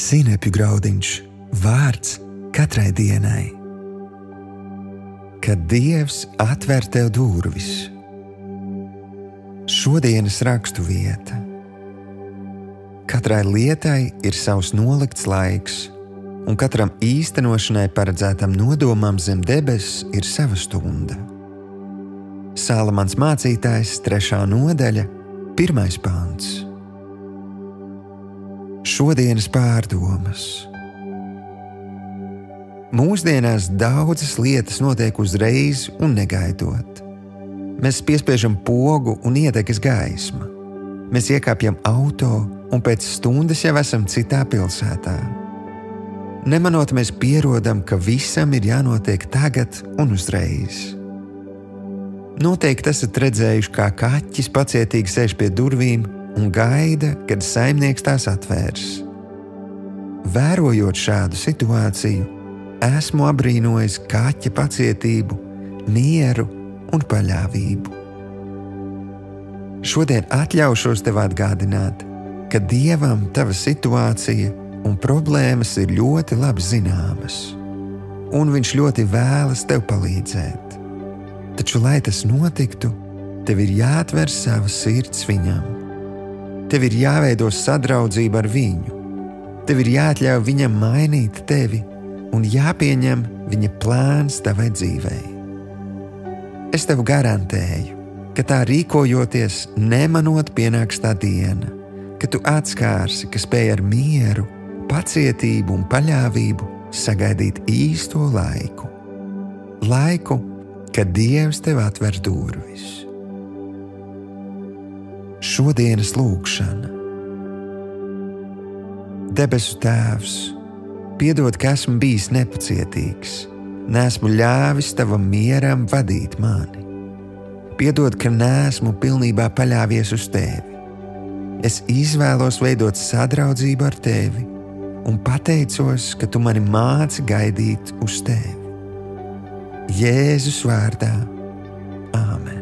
Sinepju graudiņš, vārds katrai dienai. Kad Dievs atver tev durvis. Šodienas rakstu vieta. Katrai lietai ir savs nolikts laiks, un katram īstenošanai paredzētam nodomam zem debesis ir sava stunda. Salamans mācītājs, 3. nodaļa, 1. pants. Šodienas pārdomas. Mūsdienās daudzas lietas notiek uzreiz un negaidot. Mēs piespiežam pogu un iedegas gaisma. Mēs iekāpjam auto un pēc stundas jau esam citā pilsētā. Nemanot, mēs pierodam, ka visam ir jānotiek tagad un uzreiz. Noteikti esat redzējuši, kā kaķis pacietīgi sēž pie durvīm un gaida, kad saimnieks tās atvērs. Vērojot šādu situāciju, esmu abrīnojis kaķa pacietību, mieru un paļāvību. Šodien atļaušos tev atgādināt, ka Dievam tava situācija un problēmas ir ļoti labi zināmas, un Viņš ļoti vēlas tev palīdzēt. Taču, lai tas notiktu, tev ir jāatver sava sirds Viņam. Tev ir jāveido sadraudzība ar Viņu. Tev ir jāatļauj Viņam mainīt tevi un jāpieņem Viņa plāns tavai dzīvei. Es tev garantēju, ka tā rīkojoties, nemanot pienāks tā diena, kad tu atskārsi, ka spēj ar mieru, pacietību un paļāvību sagaidīt īsto laiku. Laiku, kad Dievs tev atver durvis. Šodienas lūgšana. Debesu Tēvs, piedod, ka esmu bijis nepacietīgs, neesmu ļāvis tavam mieram vadīt mani. Piedod, ka neesmu pilnībā paļāvies uz tevi. Es izvēlos veidot sadraudzību ar tevi un pateicos, ka tu mani māci gaidīt uz tevi. Jēzus vārdā. Āmen.